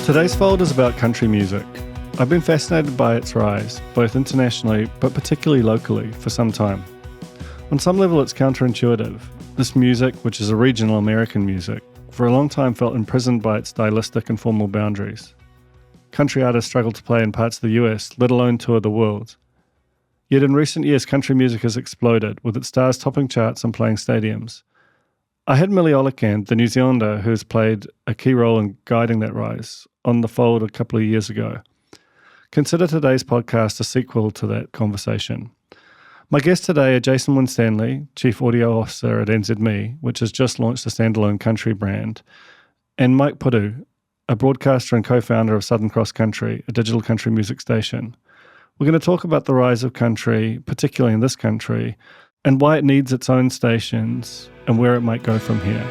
Today's fold is about country music. I've been fascinated by its rise, both internationally but particularly locally, for some time. On some level it's counterintuitive. This music, which is a regional American music, for a long time felt imprisoned by its stylistic and formal boundaries. Country artists struggle to play in parts of the US, let alone tour the world. Yet in recent years, country music has exploded, with its stars topping charts and playing stadiums. I had Millie Olekand, the New Zealander who has played a key role in guiding that rise, on the fold a couple of years ago. Consider today's podcast a sequel to that conversation. My guests today are Jason Winstanley, Chief Audio Officer at NZME, which has just launched a standalone country brand, and Mike Puru, a broadcaster and co-founder of Southern Cross Country, a digital country music station. We're going to talk about the rise of country, particularly in this country, and why it needs its own stations and where it might go from here.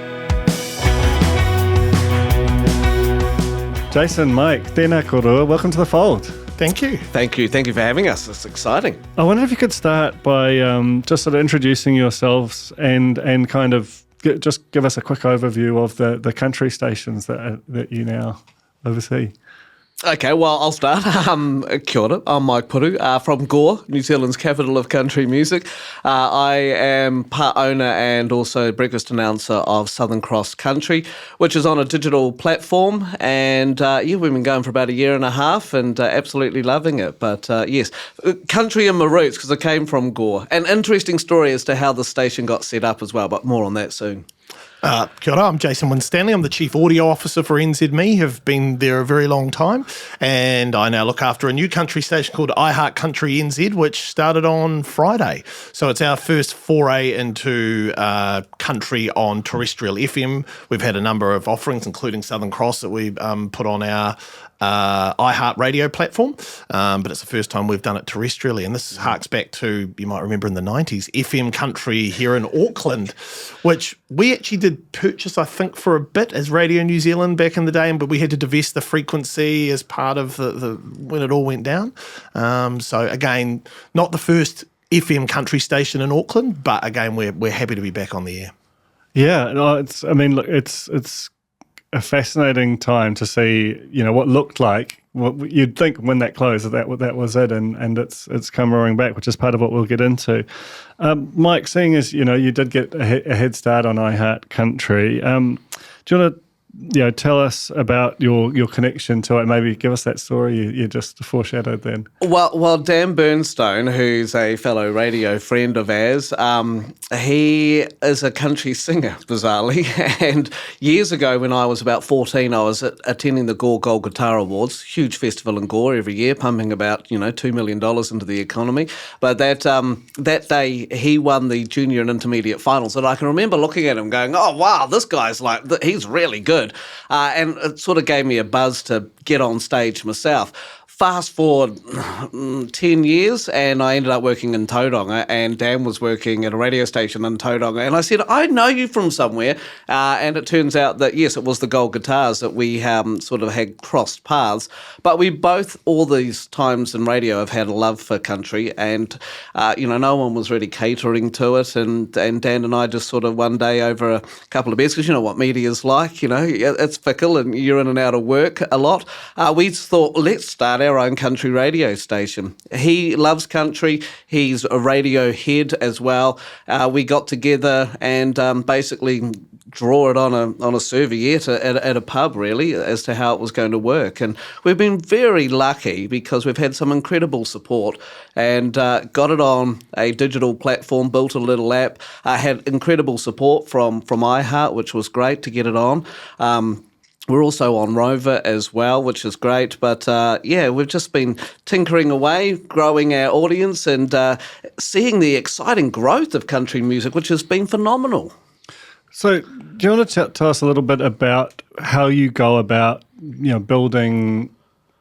Jason, Mike, tēnā korua, welcome to the fold. Thank you. Thank you for having us. It's exciting. I wonder if you could start by just sort of introducing yourselves and kind of just give us a quick overview of the country stations that you now oversee. Okay, well, I'll start. Kia ora, I'm Mike Puru from Gore, New Zealand's capital of country music. I am part owner and also breakfast announcer of Southern Cross Country, which is on a digital platform. And we've been going for about a year and a half and absolutely loving it. But yes, country and my roots, because I came from Gore. An interesting story as to how the station got set up as well, but more on that soon. Kia ora, I'm Jason Winstanley. I'm the Chief Audio Officer for NZME, have been there a very long time, and I now look after a new country station called iHeart Country NZ, which started on Friday. So it's our first foray into country on terrestrial FM. We've had a number of offerings, including Southern Cross, that we put on our iHeart radio platform, but it's the first time we've done it terrestrially, and this harks back to, you might remember in the 90s, FM country here in Auckland, which we actually did purchase, I think, for a bit as Radio New Zealand back in the day, but we had to divest the frequency as part of the when it all went down. So again, not the first FM country station in Auckland, but again, we're happy to be back on the air. Yeah, no, it's a fascinating time to see, what looked like what you'd think when that closed that was it, and it's come roaring back, which is part of what we'll get into. Mike, seeing as you did get a head start on iHeart Country, do you want to tell us about your connection to it? Maybe give us that story you just foreshadowed then. Well, Dan Bernstone, who's a fellow radio friend of ours, he is a country singer, bizarrely. And years ago, when I was about 14, I was attending the Gore Gold Guitar Awards, huge festival in Gore every year, pumping about $2 million into the economy. But that day, he won the junior and intermediate finals, and I can remember looking at him going, "Oh wow, this guy's he's really good." And it sort of gave me a buzz to get on stage myself. Fast forward 10 years and I ended up working in Tauranga, and Dan was working at a radio station in Tauranga, and I said, "I know you from somewhere," and it turns out that yes, it was the Gold Guitars that we sort of had crossed paths, but we both all these times in radio have had a love for country, and no one was really catering to it, and Dan and I just sort of one day over a couple of beers, because you know what media's like, it's fickle and you're in and out of work a lot, we thought, let's start our own country radio station. He loves country. He's a radio head as well. We got together and basically draw it on a serviette at a pub, really, as to how it was going to work. And we've been very lucky because we've had some incredible support and got it on a digital platform, built a little app, had incredible support from iHeart, which was great to get it on. We're also on Rover as well, which is great. But we've just been tinkering away, growing our audience and seeing the exciting growth of country music, which has been phenomenal. So do you want to tell us a little bit about how you go about, building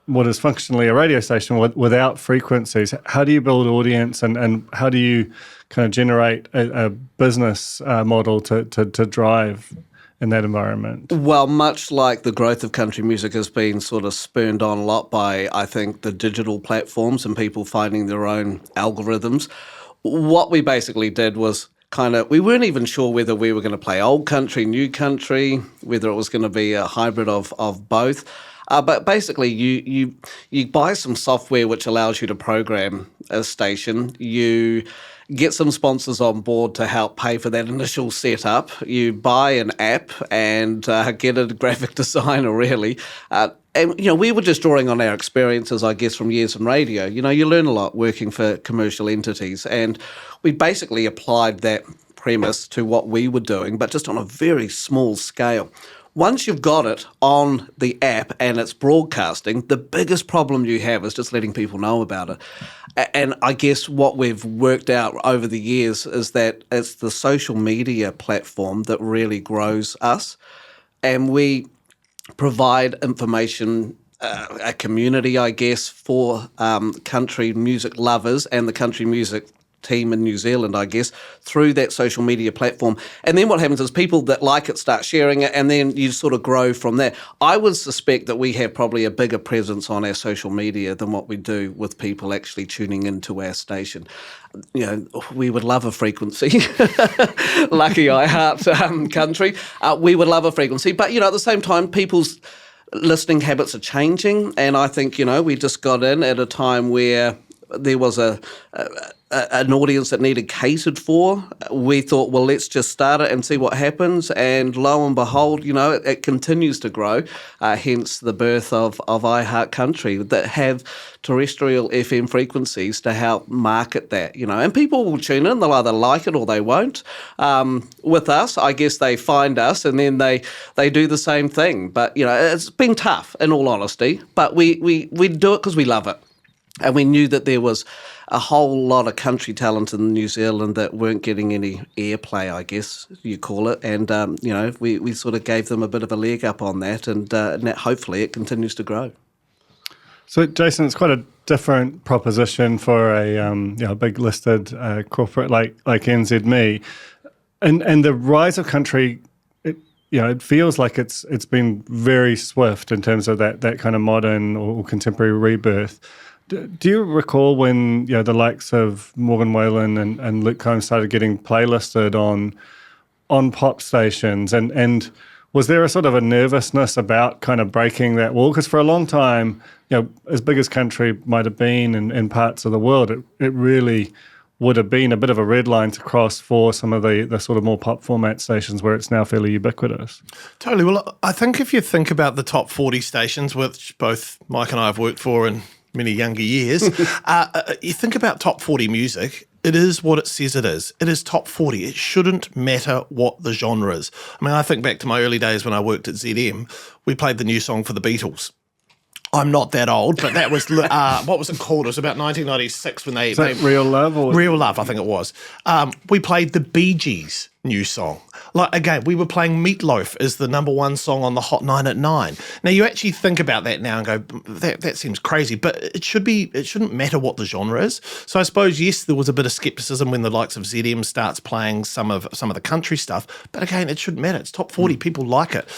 what is functionally a radio station without frequencies? How do you build audience and how do you kind of generate a business model to drive in that environment? Well, much like the growth of country music has been sort of spurned on a lot by, I think, the digital platforms and people finding their own algorithms, what we basically did was we weren't even sure whether we were going to play old country, new country, whether it was going to be a hybrid of both. But basically, you buy some software which allows you to program a station. You get some sponsors on board to help pay for that initial setup. You buy an app and get a graphic designer, really. And, we were just drawing on our experiences, I guess, from years in radio. You learn a lot working for commercial entities. And we basically applied that premise to what we were doing, but just on a very small scale. Once you've got it on the app and it's broadcasting, the biggest problem you have is just letting people know about it. And I guess what we've worked out over the years is that it's the social media platform that really grows us. And we provide information, a community, I guess, for country music lovers and the country music team in New Zealand, I guess, through that social media platform. And then what happens is people that like it start sharing it, and then you sort of grow from there. I would suspect that we have probably a bigger presence on our social media than what we do with people actually tuning into our station. We would love a frequency. Lucky iHeart country. We would love a frequency. But, at the same time, people's listening habits are changing. And I think, we just got in at a time where there was an audience that needed catered for. We thought, well, let's just start it and see what happens. And lo and behold, it continues to grow, hence the birth of iHeart Country that have terrestrial FM frequencies to help market that, And people will tune in. They'll either like it or they won't. With us, I guess they find us and then they do the same thing. But, it's been tough, in all honesty. But we do it because we love it. And we knew that there was a whole lot of country talent in New Zealand that weren't getting any airplay, I guess you call it. And, we sort of gave them a bit of a leg up on that. And hopefully it continues to grow. So, Jason, it's quite a different proposition for a big listed corporate like NZME. And the rise of country, it feels like it's been very swift in terms of that kind of modern or contemporary rebirth. Do you recall when the likes of Morgan Wallen and Luke Combs started getting playlisted on pop stations, and was there a sort of a nervousness about kind of breaking that wall? Because for a long time, as big as country might have been in parts of the world, it really would have been a bit of a red line to cross for some of the sort of more pop format stations where it's now fairly ubiquitous. Totally. Well, I think if you think about the top 40 stations, which both Mike and I have worked for in many younger years, you think about top 40 music, it is what it says it is. It is top 40. It shouldn't matter what the genre is. I mean, I think back to my early days when I worked at ZM, we played the new song for the Beatles. I'm not that old, but that was, what was it called? It was about 1996 when they... Real Love? Real Love, I think it was. We played the Bee Gees' new song. Again, we were playing Meatloaf as the number one song on the Hot 9 at 9. Now, you actually think about that now and go, that seems crazy, but it shouldn't matter what the genre is. So I suppose, yes, there was a bit of skepticism when the likes of ZM starts playing some of the country stuff, but again, it shouldn't matter. It's top 40. People like it.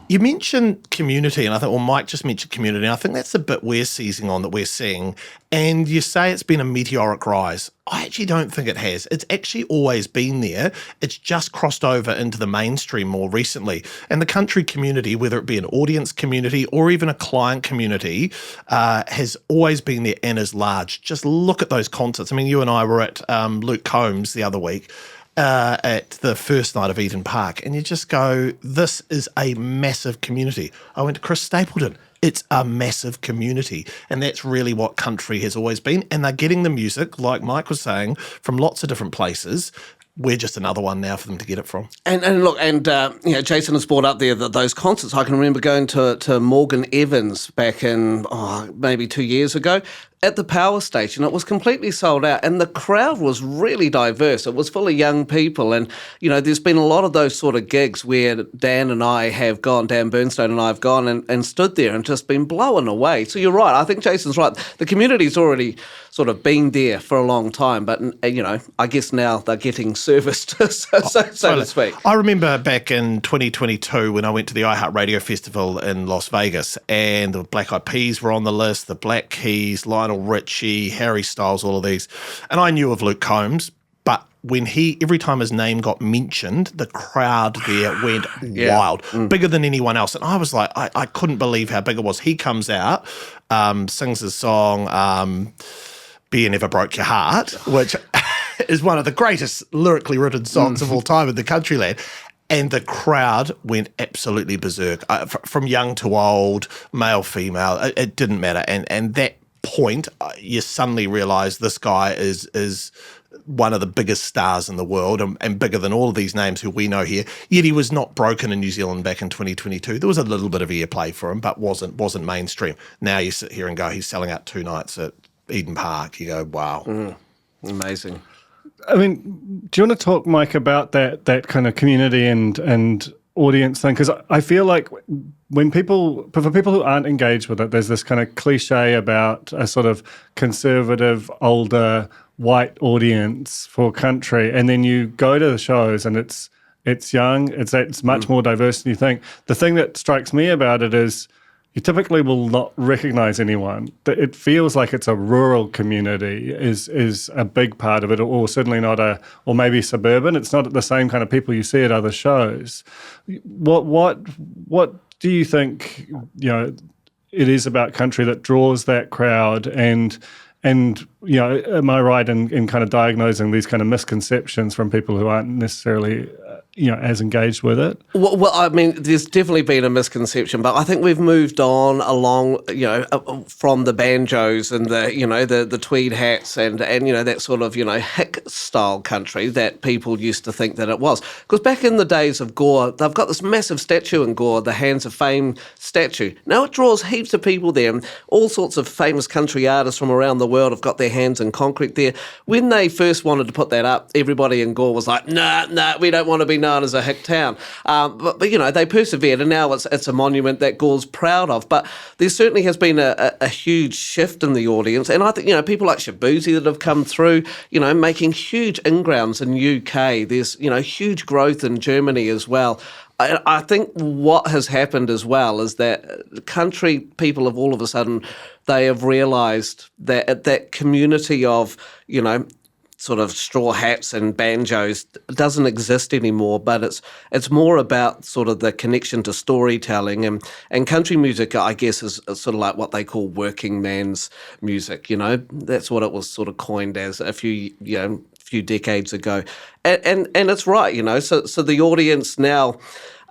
You mentioned community, and I think, Mike just mentioned community, and I think that's the bit we're seizing on, that we're seeing. And you say it's been a meteoric rise. I actually don't think it has. It's actually always been there. It's just crossed over into the mainstream more recently. And the country community, whether it be an audience community or even a client community, has always been there and is large. Just look at those concerts. I mean, you and I were at Luke Combs the other week at the first night of Eden Park, and you just go, this is a massive community. I went to Chris Stapleton. It's a massive community, and that's really what country has always been. And they're getting the music, like Mike was saying, from lots of different places. We're just another one now for them to get it from. And look, Jason has brought up there those concerts. I can remember going to Morgan Evans back in maybe 2 years ago at the power station. It was completely sold out, and the crowd was really diverse. It was full of young people, and there's been a lot of those sort of gigs where Dan Bernstone and I have gone and stood there and just been blown away. So you're right. I think Jason's right. The community's already sort of been there for a long time, but I guess now they're getting serviced, so to speak. I remember back in 2022 when I went to the iHeart Radio Festival in Las Vegas, and the Black Eyed Peas were on the list, the Black Keys, Lionel Richie, Harry Styles, all of these. And I knew of Luke Combs, but every time his name got mentioned, the crowd there went wild, bigger than anyone else. And I was like, I couldn't believe how big it was. He comes out, sings his song, Beer Never Broke Your Heart, which is one of the greatest lyrically written songs of all time in the Countryland. And the crowd went absolutely berserk, from young to old, male, female. It didn't matter. And that point, you suddenly realise this guy is one of the biggest stars in the world and bigger than all of these names who we know here. Yet he was not broken in New Zealand back in 2022. There was a little bit of airplay for him, but wasn't mainstream. Now you sit here and go, he's selling out 2 nights at Eden Park. You go, wow. Amazing. I mean, do you want to talk, Mike, about that kind of community and audience thing? Because I feel like for people who aren't engaged with it, there's this kind of cliche about a sort of conservative, older, white audience for country, and then you go to the shows and it's young, it's much more diverse than you think. The thing that strikes me about it is you typically will not recognise anyone. It feels like it's a rural community is a big part of it, or certainly not or maybe suburban. It's not the same kind of people you see at other shows. What do you think, it is about country that draws that crowd, and am I right in kind of diagnosing these kind of misconceptions from people who aren't necessarily as engaged with it? Well, I mean, there's definitely been a misconception, but I think we've moved on along, from the banjos and the tweed hats and that sort of, hick style country that people used to think that it was. Because back in the days of Gore, they've got this massive statue in Gore, the Hands of Fame statue. Now it draws heaps of people there, and all sorts of famous country artists from around the world have got their hands in concrete there. When they first wanted to put that up, everybody in Gore was like, nah, we don't want to be known as a hick town. But they persevered, and now it's a monument that Gore's proud of. But there certainly has been a huge shift in the audience, and I think people like Shabuzi that have come through, making huge ingrounds in UK. There's huge growth in Germany as well. I think what has happened as well is that country people have all of a sudden, they have realised that community of, sort of straw hats and banjos doesn't exist anymore, but it's more about sort of the connection to storytelling, and country music, I guess, is sort of like what they call working man's music. That's what it was sort of coined as a few decades ago, and it's right. So the audience now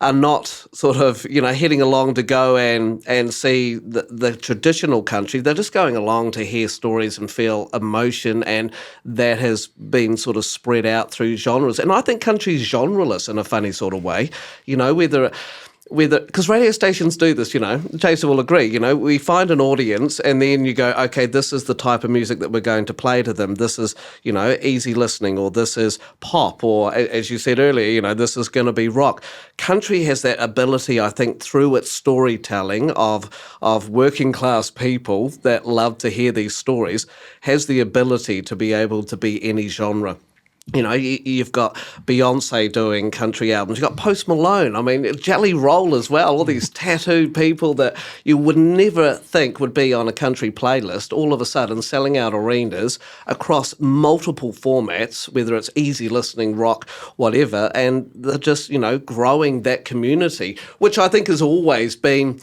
are not sort of, heading along to go and see the traditional country. They're just going along to hear stories and feel emotion, and that has been sort of spread out through genres. And I think country's genreless in a funny sort of way, because radio stations do this, Jason will agree, we find an audience and then you go, okay, this is the type of music that we're going to play to them. This is, easy listening, or this is pop, or as you said earlier, this is going to be rock. Country has that ability, I think, through its storytelling of working class people that love to hear these stories, has the ability to be able to be any genre. You've got Beyonce doing country albums. You've got Post Malone. I mean, Jelly Roll as well. All these tattooed people that you would never think would be on a country playlist, all of a sudden selling out arenas across multiple formats, whether it's easy listening, rock, whatever. And they're just, growing that community, which I think has always been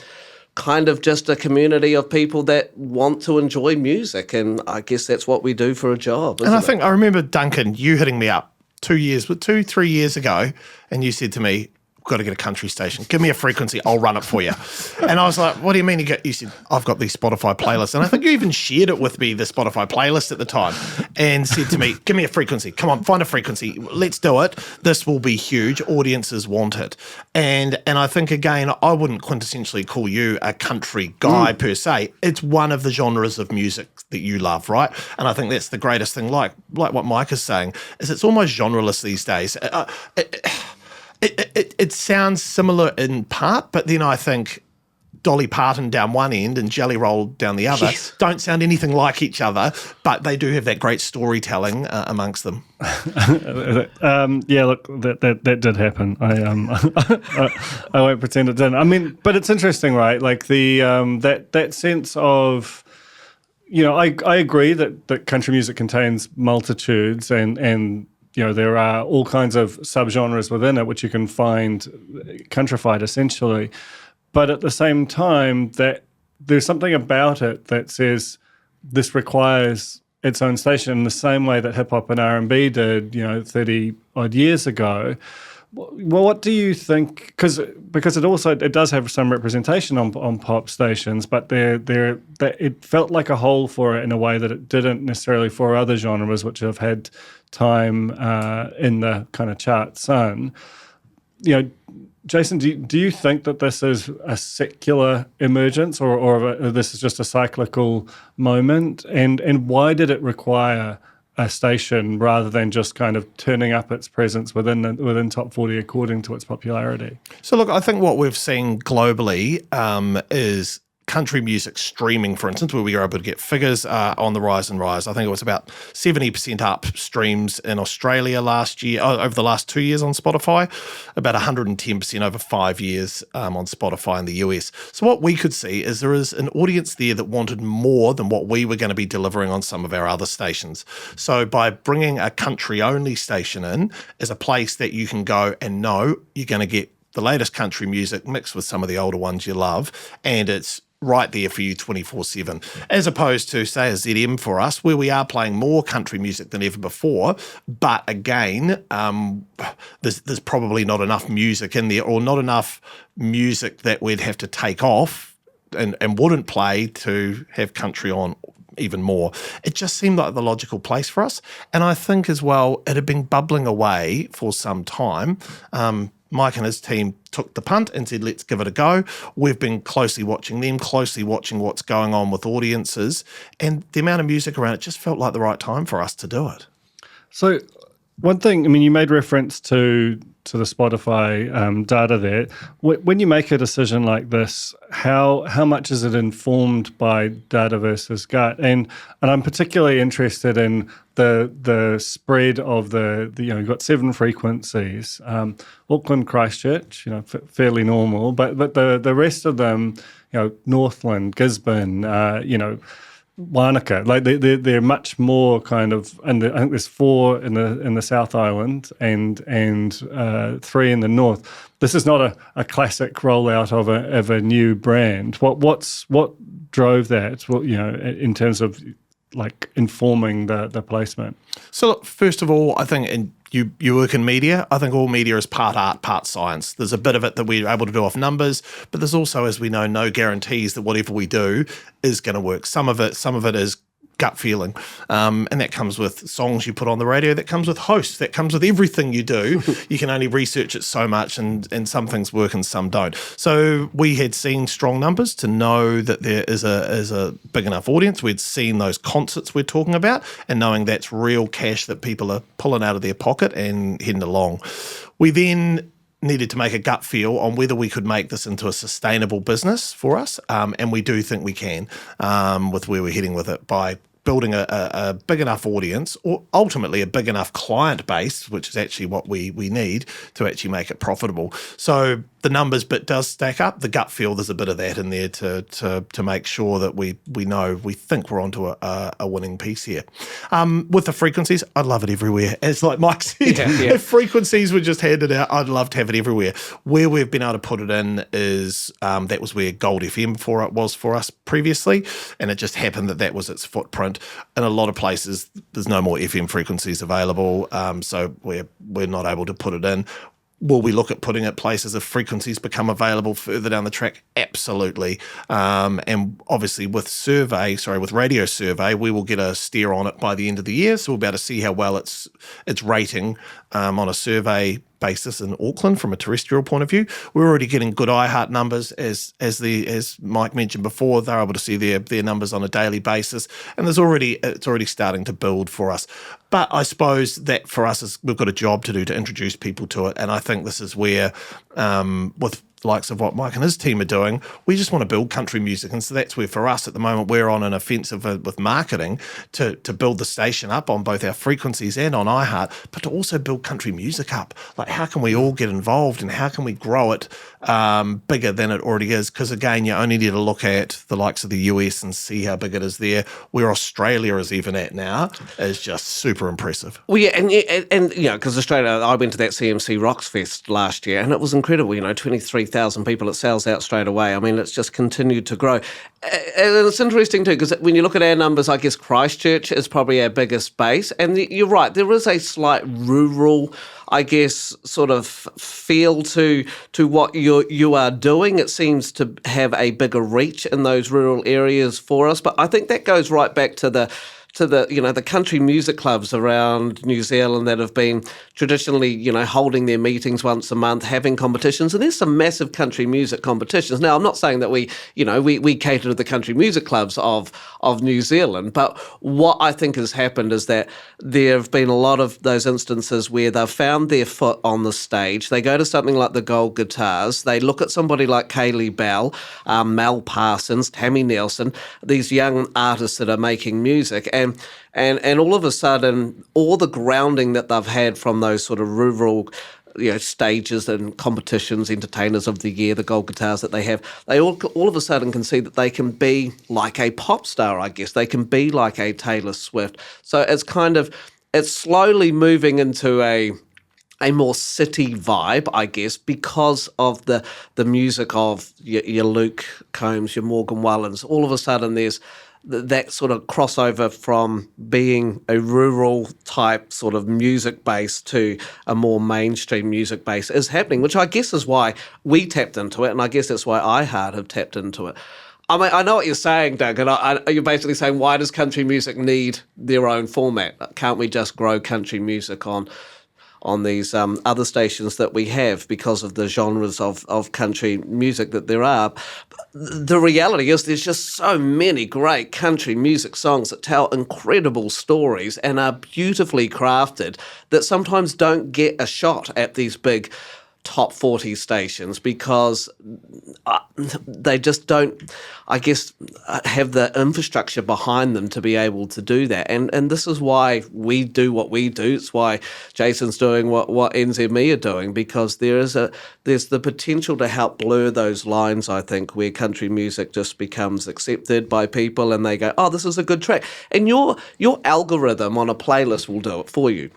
kind of just a community of people that want to enjoy music, and I guess that's what we do for a job. And I remember, Duncan, you hitting me up 3 years ago, and you said to me, "We've got to get a country station. Give me a frequency, I'll run it for you." And I was like, "What do you mean?" You said, "I've got these Spotify playlists." And I think you even shared it with me, the Spotify playlist at the time, and said to me, "Give me a frequency. Come on, find a frequency. Let's do it. This will be huge. Audiences want it." And I think, again, I wouldn't quintessentially call you a country guy per se. It's one of the genres of music that you love, right? And I think that's the greatest thing, like what Mike is saying, is it's almost genreless these days. It sounds similar in part, but then I think Dolly Parton down one end and Jelly Roll down the other don't sound anything like each other, but they do have that great storytelling amongst them. Yeah, look, that did happen. I won't pretend it didn't. I mean, but it's interesting, right? Like the that sense of, I agree that country music contains multitudes and there are all kinds of subgenres within it which you can find countrified essentially. But at the same time, that there's something about it that says this requires its own station in the same way that hip hop and R&B did, 30 odd years ago. Well, what do you think? Because it does have some representation on pop stations, but it felt like a hole for it in a way that it didn't necessarily for other genres which have had time in the kind of chart sun. Jason, do you think that this is a secular emergence or this is just a cyclical moment? And why did it require a station rather than just kind of turning up its presence within Top 40 according to its popularity? So look, I think what we've seen globally is country music streaming, for instance, where we were able to get figures on the rise and rise. I think it was about 70% up streams in Australia last year, over the last 2 years on Spotify, about 110% over 5 years on Spotify in the US. So what we could see is there is an audience there that wanted more than what we were going to be delivering on some of our other stations. So by bringing a country-only station in as a place that you can go and know you're going to get the latest country music mixed with some of the older ones you love, and it's right there for you 24/7, as opposed to, say, a ZM for us, where we are playing more country music than ever before. But again, there's probably not enough music in there, or not enough music that we'd have to take off and wouldn't play to have country on even more. It just seemed like the logical place for us. And I think as well, it had been bubbling away for some time. Mike and his team took the punt and said, let's give it a go. We've been closely watching them, closely watching what's going on with audiences, and the amount of music around it just felt like the right time for us to do it. So one thing, you made reference to the Spotify data there. When you make a decision like this, how much is it informed by data versus gut? And I'm particularly interested in the spread of you've got 7 frequencies. Auckland, Christchurch, fairly normal, but the rest of them, Northland, Gisborne, Wanaka, like they're much more kind of, and I think there's 4 in the South Island and 3 in the North. This is not a classic rollout of a new brand. What drove that? In terms of like informing the placement. So look, first of all, I think you work in media. I think all media is part art, part science. There's a bit of it that we're able to do off numbers, but there's also, as we know, no guarantees that whatever we do is going to work. Some of it is gut feeling, and that comes with songs you put on the radio, that comes with hosts, that comes with everything you do. You can only research it so much, and some things work and some don't. So we had seen strong numbers to know that there is a big enough audience. We'd seen those concerts we're talking about, and knowing that's real cash that people are pulling out of their pocket and heading along. We then needed to make a gut feel on whether we could make this into a sustainable business for us, and we do think we can with where we're heading with it by building a big enough audience, or ultimately a big enough client base, which is actually what we need to actually make it profitable. So the numbers bit does stack up. The gut feel, there's a bit of that in there to make sure that we think we're onto a winning piece here. With the frequencies, I'd love it everywhere. As like Mike said, if frequencies were just handed out, I'd love to have it everywhere. Where we've been able to put it in is that was where Gold FM was for us previously, and it just happened that was its footprint. In a lot of places, there's no more FM frequencies available, so we're not able to put it in. Will we look at putting it places if frequencies become available further down the track? Absolutely. And obviously with radio survey, we will get a steer on it by the end of the year. So we'll be able to see how well it's rating on a survey basis in Auckland from a terrestrial point of view. We're already getting good iHeart numbers, as Mike mentioned before. They're able to see their numbers on a daily basis, and it's already starting to build for us. But I suppose that for us, we've got a job to do to introduce people to it, and I think this is where with likes of what Mike and his team are doing. We just want to build country music. And so that's where, for us at the moment, we're on an offensive with marketing to build the station up on both our frequencies and on iHeart, but to also build country music up. Like, how can we all get involved and how can we grow it bigger than it already is? Because, again, you only need to look at the likes of the US and see how big it is there. Where Australia is even at now is just super impressive. Well, yeah, and because Australia, I went to that CMC Rocks Fest last year, and it was incredible. 23,000 people. It sells out straight away. I mean, it's just continued to grow. And it's interesting too, because when you look at our numbers, I guess Christchurch is probably our biggest base. And you're right, there is a slight rural, I guess, sort of feel to what you are doing. It seems to have a bigger reach in those rural areas for us. But I think that goes right back to the country music clubs around New Zealand that have been traditionally, holding their meetings once a month, having competitions. And there's some massive country music competitions. Now, I'm not saying that we cater to the country music clubs of New Zealand, but what I think has happened is that there have been a lot of those instances where they've found their foot on the stage. They go to something like the Gold Guitars. They look at somebody like Kaylee Bell, Mel Parsons, Tammy Nelson, these young artists that are making music. And all of a sudden, all the grounding that they've had from those sort of rural stages and competitions, entertainers of the year, the Gold Guitars that they have, they all of a sudden can see that they can be like a pop star, I guess. They can be like a Taylor Swift. So it's slowly moving into a more city vibe, I guess, because of the music of your Luke Combs, your Morgan Wallens. All of a sudden there's that sort of crossover from being a rural type sort of music base to a more mainstream music base is happening, which I guess is why we tapped into it, and I guess that's why iHeart have tapped into it. I mean, I know what you're saying, Duncan. You're basically saying, why does country music need their own format? Can't we just grow country music on these other stations that we have because of the genres of country music that there are? The reality is there's just so many great country music songs that tell incredible stories and are beautifully crafted that sometimes don't get a shot at these big top 40 stations because they just don't, I guess, have the infrastructure behind them to be able to do that. And this is why we do what we do. It's why Jason's doing what NZME are doing, because there's the potential to help blur those lines, I think, where country music just becomes accepted by people and they go, oh, this is a good track. And your algorithm on a playlist will do it for you.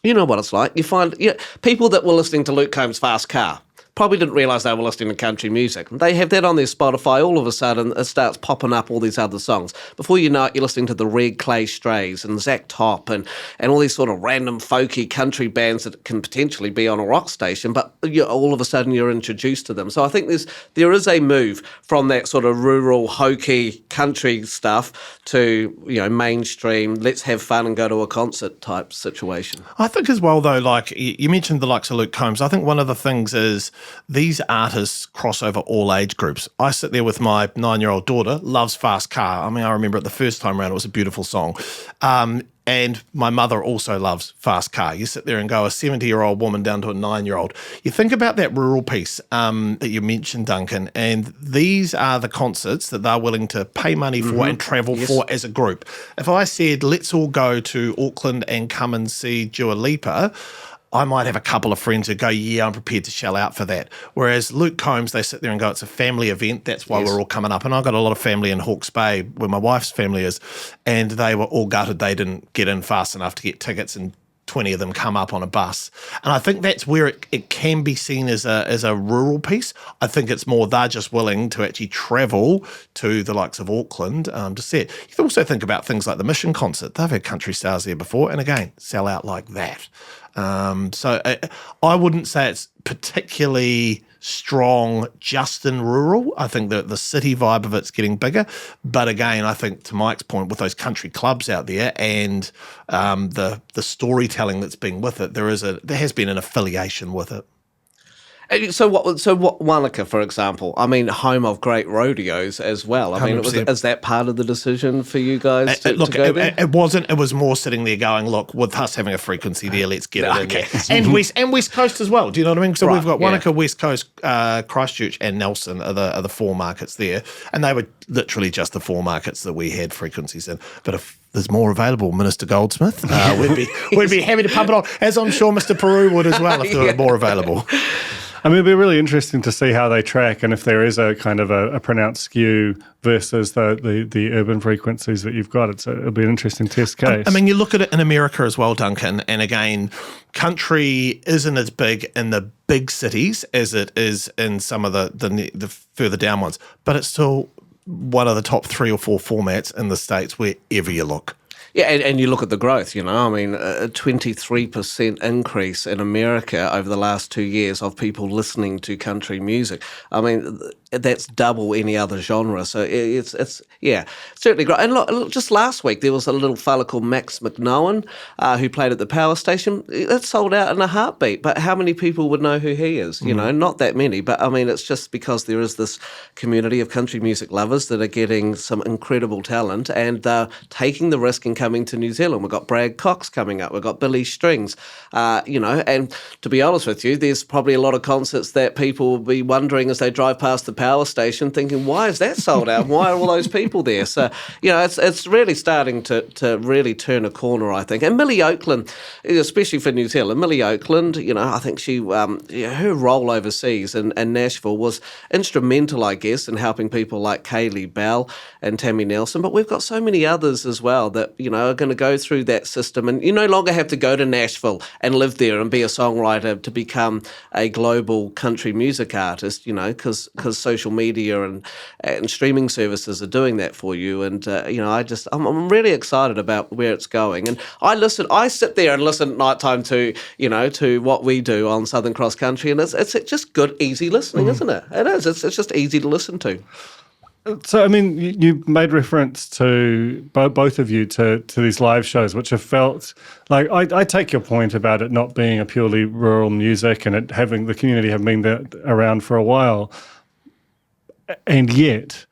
You know what it's like. You find people that were listening to Luke Combs' Fast Car probably didn't realise they were listening to country music. They have that on their Spotify. All of a sudden, it starts popping up all these other songs. Before you know it, you're listening to the Red Clay Strays and Zach Top and all these sort of random folky country bands that can potentially be on a rock station, but all of a sudden you're introduced to them. So I think there is a move from that sort of rural, hokey country stuff to mainstream, let's have fun and go to a concert type situation. I think as well, though, like you mentioned the likes of Luke Combs, I think one of the things is these artists cross over all age groups. I sit there with my 9-year-old daughter, loves Fast Car. I mean, I remember it the first time around, it was a beautiful song. And my mother also loves Fast Car. You sit there and go, a 70-year-old woman down to a 9-year-old. You think about that rural piece that you mentioned, Duncan, and these are the concerts that they're willing to pay money for and travel for as a group. If I said, let's all go to Auckland and come and see Dua Lipa, I might have a couple of friends who go, yeah, I'm prepared to shell out for that. Whereas Luke Combs, they sit there and go, it's a family event. That's why we're all coming up. And I've got a lot of family in Hawke's Bay where my wife's family is, and they were all gutted they didn't get in fast enough to get tickets, and 20 of them come up on a bus. And I think that's where it can be seen as a rural piece. I think it's more they're just willing to actually travel to the likes of Auckland to see it. You can also think about things like the Mission concert. They've had country stars there before, and again, sell out like that. So I wouldn't say it's particularly strong just in rural. I think that the city vibe of it's getting bigger. But again, I think to Mike's point, with those country clubs out there and the storytelling that's been with it, there has been an affiliation with it. So what Wanaka, for example, I mean, home of great rodeos as well. I mean, is that part of the decision for you guys to go there? It wasn't. It was more sitting there going, look, with us having a frequency there, let's get it in there. And West Coast as well. Do you know what I mean? So we've got Wanaka, West Coast, Christchurch and Nelson are the four markets there. And they were literally just the four markets that we had frequencies in. But if there's more available, Minister Goldsmith, we'd be happy to pump it on, as I'm sure Mr. Puru would as well if there were more available. I mean, it'd be really interesting to see how they track and if there is a kind of a pronounced skew versus the urban frequencies that you've got. It'll be an interesting test case. I mean, you look at it in America as well, Duncan, and again, country isn't as big in the big cities as it is in some of the further down ones, but it's still one of the top 3 or 4 formats in the States wherever you look. Yeah, and you look at the growth, I mean, a 23% increase in America over the last 2 years of people listening to country music. I mean, that's double any other genre. So it's certainly great. And look, just last week, there was a little fella called Max McNowan who played at the power station. It sold out in a heartbeat. But how many people would know who he is? You know, not that many. But I mean, it's just because there is this community of country music lovers that are getting some incredible talent and taking the risk and coming to New Zealand. We've got Brad Cox coming up. We've got Billy Strings, and to be honest with you, there's probably a lot of concerts that people will be wondering as they drive past the power station thinking, why is that sold out? Why are all those people there? So, it's really starting to really turn a corner, I think. And Millie Oakland, especially for New Zealand, Millie Oakland, I think she, her role overseas in Nashville was instrumental, I guess, in helping people like Kaylee Bell and Tammy Nelson. But we've got so many others as well that, are going to go through that system. And you no longer have to go to Nashville and live there and be a songwriter to become a global country music artist, because social media and streaming services are doing that for you. And, I'm really excited about where it's going. And I sit there and listen at night time to what we do on Southern Cross Country. And it's just good, easy listening, isn't it? It is. It's just easy to listen to. So, I mean, you made reference to both of you to these live shows, which have felt like I take your point about it not being a purely rural music and it having the community have been there, around for a while. And yet,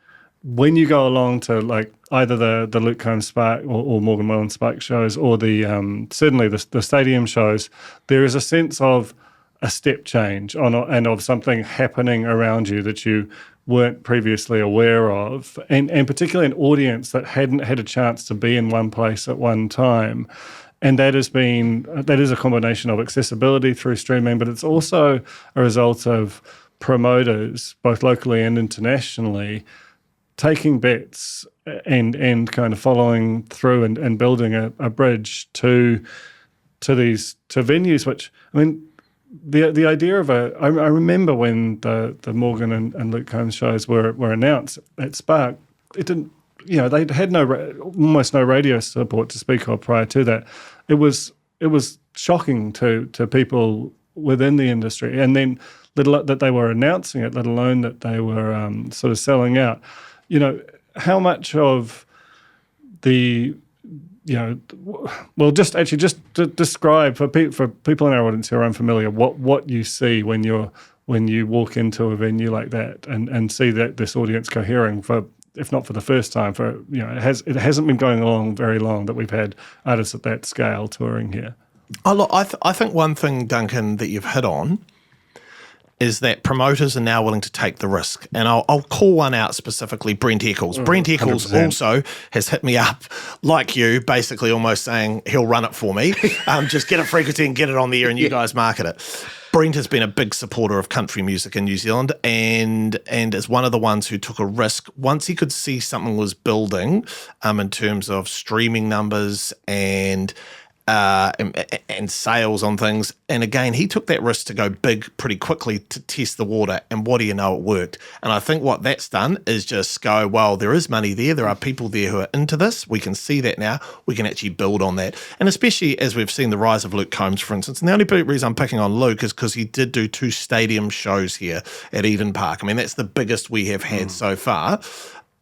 when you go along to like either the Luke Combs Spark or Morgan Wallen Spark shows or the certainly the stadium shows, there is a sense of a step change and of something happening around you that you weren't previously aware of, and particularly an audience that hadn't had a chance to be in one place at one time. And that is a combination of accessibility through streaming, but it's also a result of promoters, both locally and internationally, taking bets and kind of following through and building a bridge to venues, which, I mean, the idea of I remember when the Morgan and Luke Combs shows were announced at Spark, it didn't, they had almost no radio support to speak of prior to that. It was shocking to people within the industry, and then that they were announcing it, let alone that they were sort of selling out. How much of the just to describe for people in our audience who are unfamiliar what you see when you walk into a venue like that and see that this audience cohering for, if not for the first time, for it hasn't been going along very long that we've had artists at that scale touring here. Oh, look, I think one thing, Duncan, that you've hit on is that promoters are now willing to take the risk. And I'll call one out specifically, Brent Eccles. Brent Eccles 100%. Also has hit me up, like you, basically almost saying he'll run it for me. Just get a frequency and get it on the air and you guys market it. Brent has been a big supporter of country music in New Zealand and is one of the ones who took a risk once he could see something was building in terms of streaming numbers and sales on things. And again, he took that risk to go big pretty quickly to test the water. And what do you know, it worked. And I think what that's done is just go, well, there is money there. There are people there who are into this. We can see that now. We can actually build on that. And especially as we've seen the rise of Luke Combs, for instance. And the only reason I'm picking on Luke is because he did do 2 stadium shows here at Eden Park. I mean, that's the biggest we have had so far.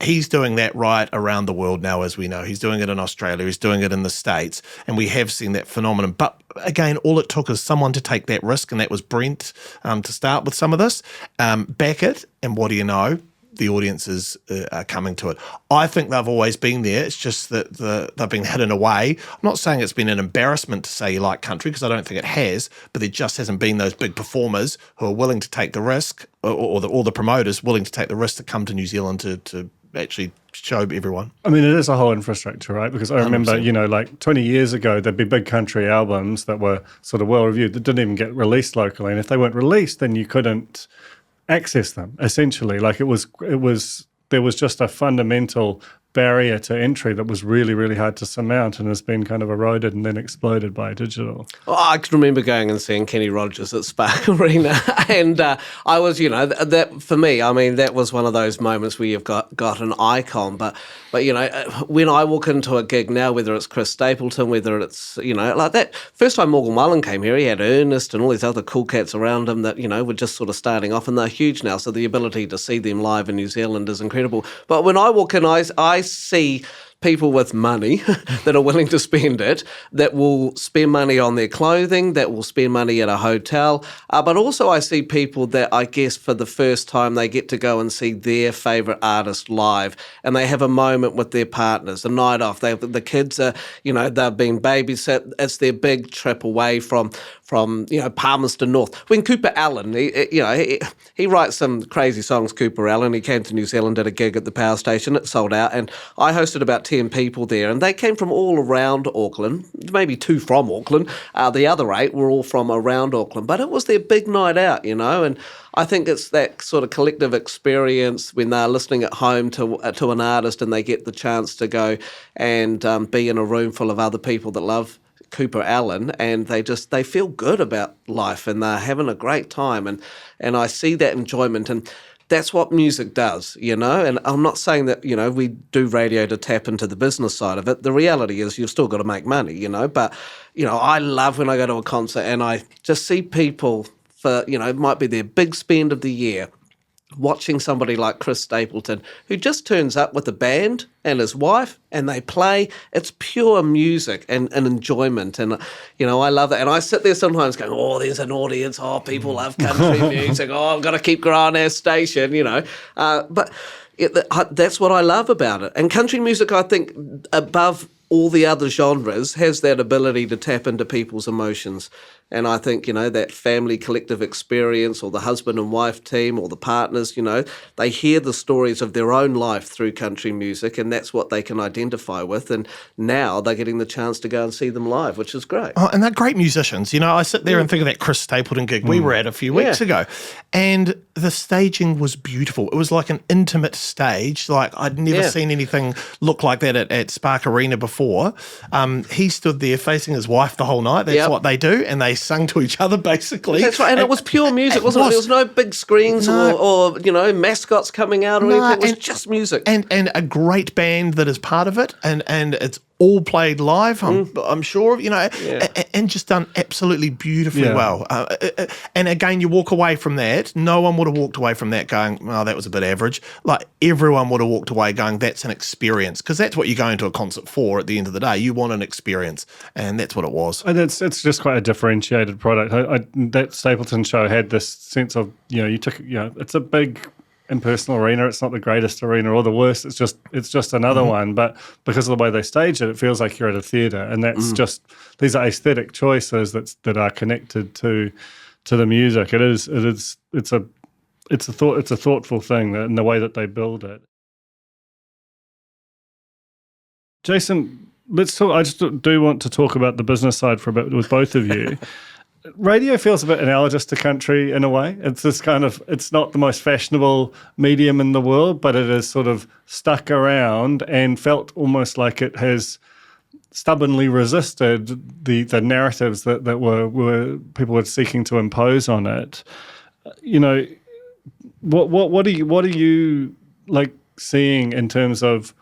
he's doing that right around the world now, as we know. He's doing it in Australia, he's doing it in the States, and we have seen that phenomenon. But again, all it took is someone to take that risk, and that was Brent to start with some of this, back it, and what do you know? The audiences are coming to it. I think they've always been there. It's just that they've been hidden away. I'm not saying it's been an embarrassment to say you like country, because I don't think it has, but there just hasn't been those big performers who are willing to take the risk, or the promoters willing to take the risk to come to New Zealand to actually show everyone. I mean, it is a whole infrastructure, right? Because I remember, 100%. like 20 years ago, there'd be big country albums that were sort of well-reviewed that didn't even get released locally. And if they weren't released, then you couldn't access them, essentially. Like there was just a fundamental barrier to entry that was really, really hard to surmount, and has been kind of eroded and then exploded by digital. Well, I can remember going and seeing Kenny Rogers at Spark Arena, and I was, that for me, I mean, that was one of those moments where you've got an icon. But when I walk into a gig now, whether it's Chris Stapleton, whether it's like that first time Morgan Wallen came here, he had Ernest and all these other cool cats around him that were just sort of starting off, and they're huge now. So the ability to see them live in New Zealand is incredible. But when I walk in, I see people with money that are willing to spend it, that will spend money on their clothing, that will spend money at a hotel. But also I see people that I guess for the first time they get to go and see their favourite artist live, and they have a moment with their partners, a night off. The kids are, they've been babysit. It's their big trip away from Palmerston North. When Cooper Allen, he writes some crazy songs, Cooper Allen. He came to New Zealand, did a gig at the power station. It sold out, and I hosted about 10 people there, and they came from all around Auckland, maybe 2 from Auckland. The other 8 were all from around Auckland, but it was their big night out, and I think it's that sort of collective experience when they're listening at home to an artist, and they get the chance to go and be in a room full of other people that love Cooper Allen, and they feel good about life, and they're having a great time, and I see that enjoyment, and that's what music does, and I'm not saying that, we do radio to tap into the business side of it. The reality is you've still got to make money, but, I love when I go to a concert and I just see people for, it might be their big spend of the year, watching somebody like Chris Stapleton, who just turns up with a band and his wife, and they play. It's pure music and enjoyment, and I love it. And I sit there sometimes going, "Oh, there's an audience. Oh, people love country music. Oh, I've got to keep growing our station." But that's what I love about it. And country music, I think, above all the other genres, has that ability to tap into people's emotions. And I think, that family collective experience, or the husband and wife team, or the partners, they hear the stories of their own life through country music, and that's what they can identify with. And now they're getting the chance to go and see them live, which is great. Oh, and they're great musicians. I sit there and think of that Chris Stapleton gig we were at a few weeks ago, and the staging was beautiful. It was like an intimate stage. Like I'd never seen anything look like that at Spark Arena before. He stood there facing his wife the whole night. That's what they do, and they sung to each other, basically. That's right, and it was pure music, wasn't it? There was no big screens or mascots coming out or anything. It was just music. And a great band that is part of it, and it's all played live, I'm sure, and just done absolutely beautifully well. And again, you walk away from that, no one would have walked away from that going, oh, that was a bit average. Like, everyone would have walked away going, that's an experience, because that's what you're going to a concert for at the end of the day. You want an experience, and that's what it was. And it's just quite a differentiated product. That Stapleton show had this sense of, it's a big impersonal arena. It's not the greatest arena or the worst. It's just another one. But because of the way they stage it, it feels like you're at a theatre, and that's just, these are aesthetic choices that are connected to the music. It's a thoughtful thing in the way that they build it. Jason, let's talk. I just do want to talk about the business side for a bit with both of you. Radio feels a bit analogous to country in a way. It's this kind of, it's not the most fashionable medium in the world, but it has sort of stuck around and felt almost like it has stubbornly resisted the narratives that were people were seeking to impose on it. What are you like seeing in terms of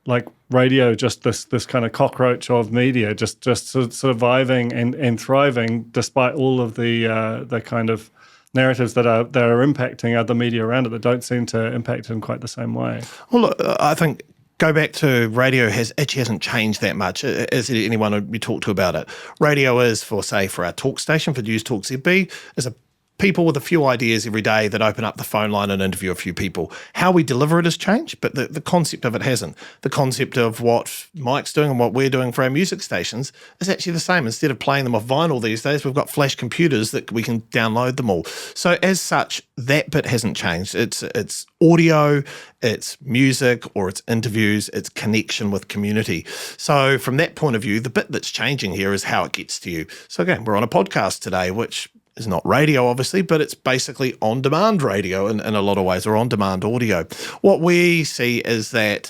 like radio, just this kind of cockroach of media, just surviving and thriving despite all of the kind of narratives that are impacting other media around it that don't seem to impact in quite the same way. Well, look, I think go back to radio hasn't changed that much, as anyone we talk to about it. Radio is, for our talk station, for News Talk ZB, is a people with a few ideas every day that open up the phone line and interview a few people. How we deliver it has changed, but the concept of it hasn't. The concept of what Mike's doing and what we're doing for our music stations is actually the same. Instead of playing them off vinyl these days, we've got flash computers that we can download them all. So as such, that bit hasn't changed. It's audio, it's music, or it's interviews, it's connection with community. So from that point of view, the bit that's changing here is how it gets to you. So again, we're on a podcast today, which is not radio, obviously, but it's basically on-demand radio in a lot of ways, or on-demand audio. What we see is that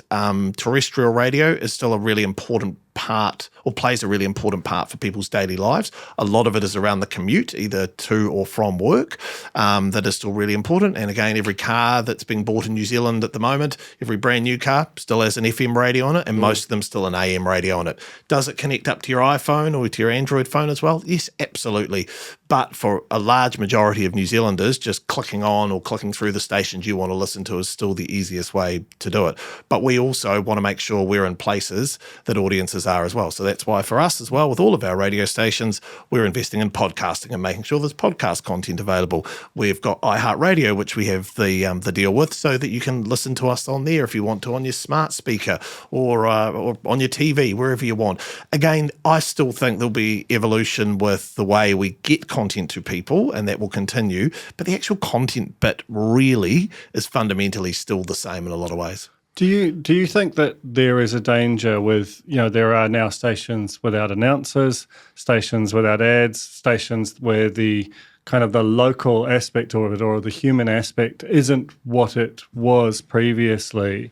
terrestrial radio is still a really important part, or plays a really important part for people's daily lives. A lot of it is around the commute, either to or from work, that is still really important. And again, every car that's being bought in New Zealand at the moment, every brand new car still has an FM radio on it, and most of them still an AM radio on it. Does it connect up to your iPhone or to your Android phone as well? Yes, absolutely. But for a large majority of New Zealanders, just clicking on or clicking through the stations you want to listen to is still the easiest way to do it. But we also want to make sure we're in places that audiences are as well. So that's why for us as well, with all of our radio stations, we're investing in podcasting and making sure there's podcast content available. We've got iHeartRadio, which we have the deal with, so that you can listen to us on there if you want to, on your smart speaker or on your TV, wherever you want. Again, I still think there'll be evolution with the way we get content to people, and that will continue. But the actual content bit really is fundamentally still the same in a lot of ways. Do you think that there is a danger with, there are now stations without announcers, stations without ads, stations where the kind of the local aspect of it, or the human aspect, isn't what it was previously,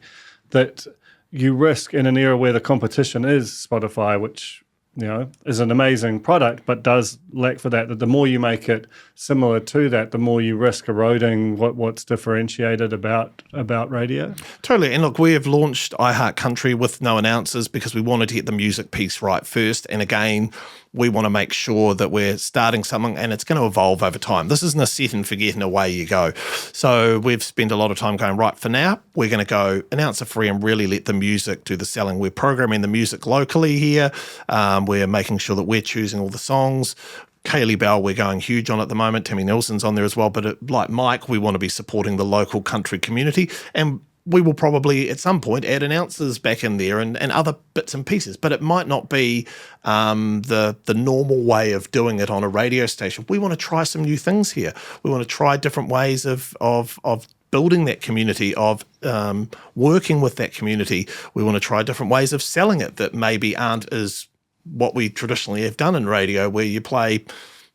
that you risk in an era where the competition is Spotify, which is an amazing product, but does lack for that the more you make it similar to that, the more you risk eroding what's differentiated about radio? Totally. And look, we have launched iHeart Country with no announcers because we wanted to get the music piece right first. And again, we want to make sure that we're starting something and it's going to evolve over time. This isn't a set and forget and away you go. So we've spent a lot of time going, right, for now, we're going to go announcer free and really let the music do the selling. We're programming the music locally here. We're making sure that we're choosing all the songs. Kaylee Bell, we're going huge on at the moment. Tammy Nelson's on there as well. But like Mike, we want to be supporting the local country community. And we will probably at some point add announcers back in there and other bits and pieces, but it might not be the normal way of doing it on a radio station. We want to try some new things here. We want to try different ways of building that community, of working with that community. We want to try different ways of selling it that maybe aren't as what we traditionally have done in radio, where you play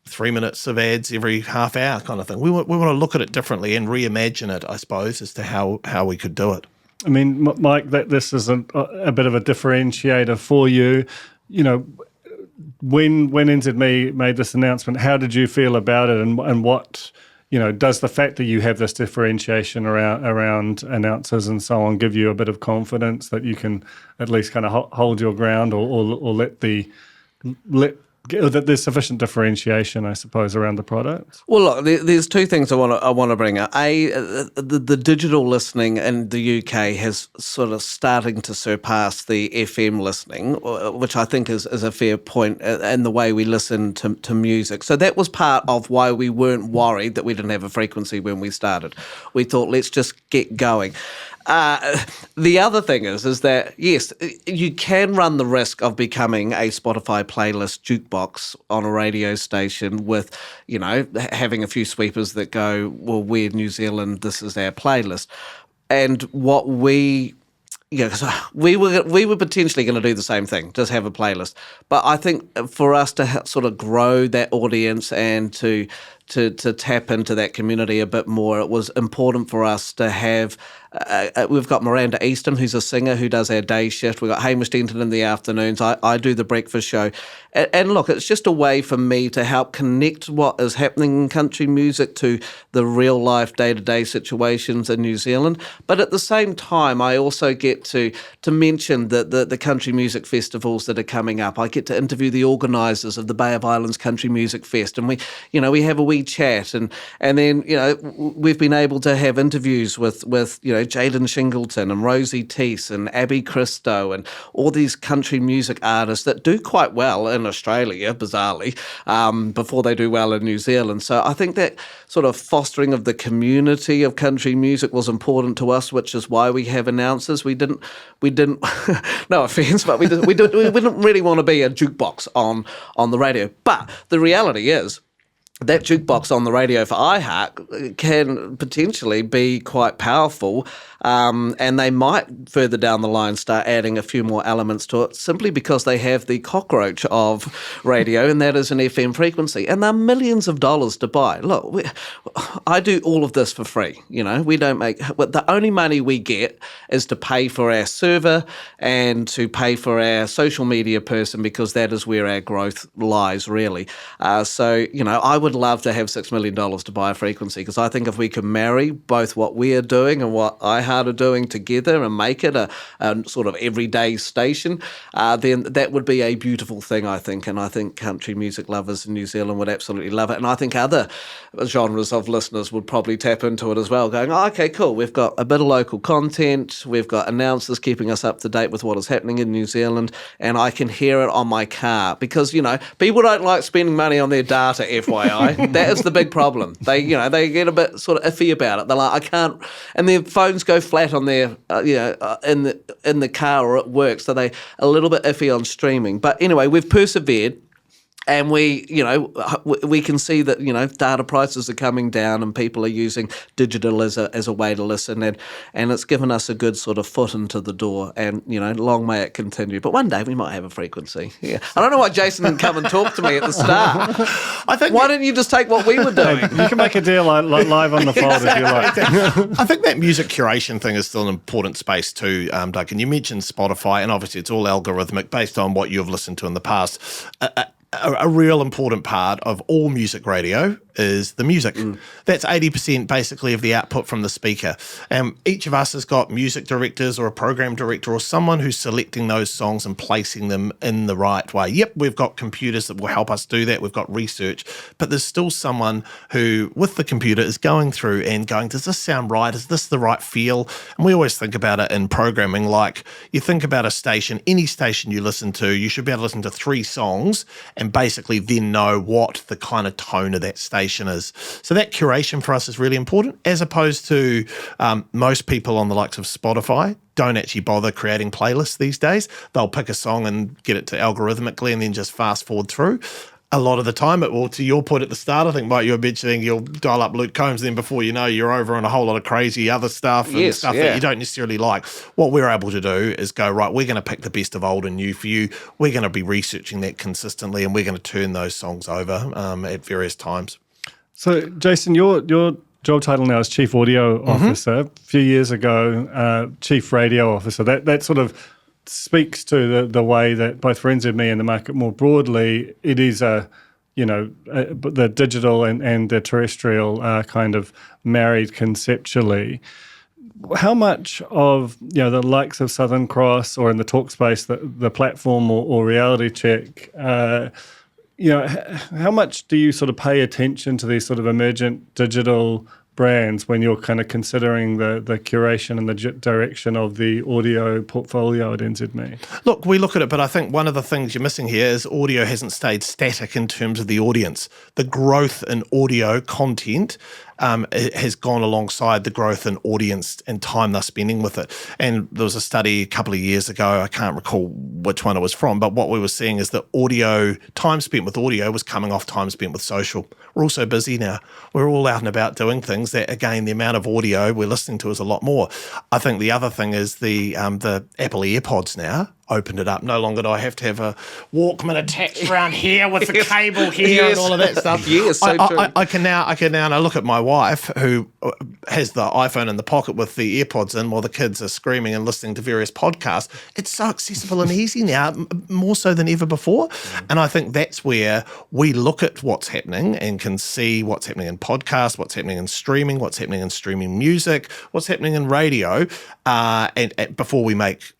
3 minutes of ads every half hour kind of thing. We want to look at it differently and reimagine it, I suppose, as to how we could do it. I mean, Mike, this is a bit of a differentiator for you. When NZME made this announcement, how did you feel about it, and what, does the fact that you have this differentiation around announcers and so on give you a bit of confidence that you can at least kind of hold your ground, or that there's sufficient differentiation, I suppose, around the product? Well, look, there's two things I want to bring up. The digital listening in the UK has sort of starting to surpass the FM listening, which I think is a fair point, and the way we listen to music. So that was part of why we weren't worried that we didn't have a frequency when we started. We thought, let's just get going. The other thing is that, yes, you can run the risk of becoming a Spotify playlist jukebox on a radio station with, having a few sweepers that go, well, we're New Zealand, this is our playlist. And what we were potentially going to do the same thing, just have a playlist. But I think for us to sort of grow that audience and to tap into that community a bit more, it was important for us to have we've got Miranda Easton, who's a singer who does our day shift. We've got Hamish Denton in the afternoons. I do the breakfast show. And look, it's just a way for me to help connect what is happening in country music to the real life day-to-day situations in New Zealand. But at the same time, I also get to mention the country music festivals that are coming up. I get to interview the organisers of the Bay of Islands Country Music Fest. And we have a we chat, and then we've been able to have interviews with Jaden Shingleton and Rosie Teese and Abby Christo and all these country music artists that do quite well in Australia, bizarrely, before they do well in New Zealand. So I think that sort of fostering of the community of country music was important to us, which is why we have announcers. We didn't. No offence, but we didn't really want to be a jukebox on the radio. But the reality is, that jukebox on the radio for iHeart can potentially be quite powerful, and they might further down the line start adding a few more elements to it simply because they have the cockroach of radio, and that is an FM frequency. And there are millions of dollars to buy. Look, I do all of this for free. We don't make... The only money we get is to pay for our server and to pay for our social media person, because that is where our growth lies, really. So I would love to have $6 million to buy a frequency, because I think if we can marry both what we are doing and what iHeart are doing together and make it a sort of everyday station, then that would be a beautiful thing, I think. And I think country music lovers in New Zealand would absolutely love it. And I think other genres of listeners would probably tap into it as well, going, oh, okay, cool, we've got a bit of local content, we've got announcers keeping us up to date with what is happening in New Zealand, and I can hear it on my car. Because, people don't like spending money on their data, FYI. That is the big problem. They get a bit sort of iffy about it. They're like, I can't, and their phones go flat on their, in the car or at work, so they a little bit iffy on streaming. But anyway, we've persevered. And we can see that, data prices are coming down and people are using digital as a way to listen. And it's given us a good sort of foot into the door. And, long may it continue. But one day we might have a frequency. Yeah. I don't know why Jason didn't come and talk to me at the start. Why didn't you just take what we were doing? You can make a deal live on the fold if you like. I think that music curation thing is still an important space too, Duncan. You mentioned Spotify, and obviously it's all algorithmic based on what you've listened to in the past. A real important part of all music radio is the music. That's 80% basically of the output from the speaker. Each of us has got music directors or a program director or someone who's selecting those songs and placing them in the right way. Yep, we've got computers that will help us do that. We've got research. But there's still someone who, with the computer, is going through and going, does this sound right? Is this the right feel? And we always think about it in programming like you think about a station, any station you listen to, you should be able to listen to 3 songs and basically then know what the kind of tone of that station is. So that curation for us is really important, as opposed to most people on the likes of Spotify don't actually bother creating playlists these days. They'll pick a song and get it to algorithmically and then just fast forward through. A lot of the time, to your point at the start, I think, Mike, you were mentioning you'll dial up Luke Combs, then before you know, you're over on a whole lot of crazy other stuff and stuff that you don't necessarily like. What we're able to do is go, right, we're going to pick the best of old and new for you. We're going to be researching that consistently, and we're going to turn those songs over at various times. So, Jason, your job title now is Chief Audio Officer. A few years ago, Chief Radio Officer. That sort of speaks to the way that both for NZME and the market more broadly, it is the digital and the terrestrial are kind of married conceptually. How much of the likes of Southern Cross or in the talk space, the platform or reality check, how much do you sort of pay attention to these sort of emergent digital brands when you're kind of considering the curation and the direction of the audio portfolio at NZME? Look, we look at it, but I think one of the things you're missing here is audio hasn't stayed static in terms of the audience. The growth in audio content has gone alongside the growth in audience and time they're spending with it. And there was a study a couple of years ago, I can't recall which one it was from, but what we were seeing is that time spent with audio was coming off time spent with social. We're all so busy now. We're all out and about doing things that, again, the amount of audio we're listening to is a lot more. I think the other thing is the Apple AirPods now opened it up. No longer do I have to have a Walkman attached around here with the cable here and all of that stuff. Yes, so true. I can now, and I look at my wife who has the iPhone in the pocket with the AirPods in while the kids are screaming and listening to various podcasts. It's so accessible and easy now, more so than ever before. And I think that's where we look at what's happening and can see what's happening in podcasts, what's happening in streaming, what's happening in streaming music, what's happening in radio, and before we make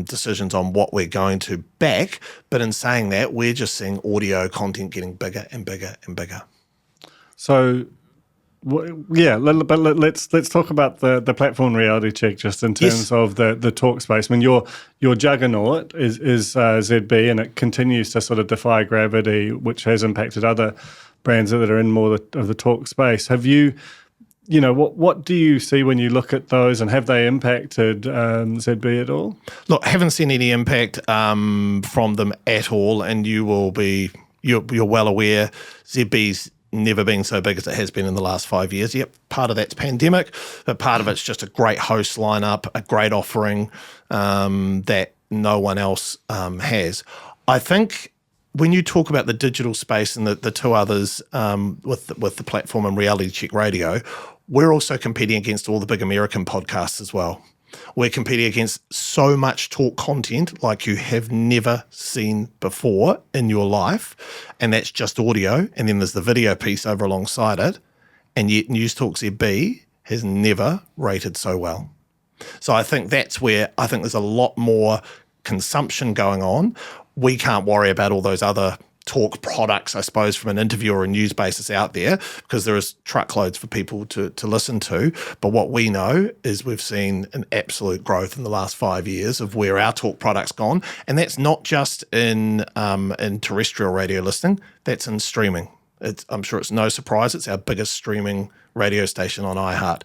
decisions on what we're going to back. But in saying that, we're just seeing audio content getting bigger and bigger and bigger. So, let's talk about the platform reality check just in terms of the talk space. I mean, your juggernaut is ZB, and it continues to sort of defy gravity, which has impacted other brands that are in more of the talk space. Have you, what do you see when you look at those, and have they impacted ZB at all? Look, I haven't seen any impact from them at all, and you're well aware ZB's never been so big as it has been in the last 5 years. Yep, part of that's pandemic, but part of it's just a great host lineup, a great offering that no one else has. I think when you talk about the digital space and the two others with the platform and Reality Check Radio, we're also competing against all the big American podcasts as well. We're competing against so much talk content like you have never seen before in your life, and that's just audio, and then there's the video piece over alongside it, and yet News Talk ZB has never rated so well. So I think that's where I think there's a lot more consumption going on. We can't worry about all those other talk products, I suppose, from an interview or a news basis out there, because there is truckloads for people to listen to. But what we know is we've seen an absolute growth in the last 5 years of where our talk product's gone. And that's not just in terrestrial radio listening, that's in streaming. I'm sure it's no surprise, it's our biggest streaming radio station on iHeart.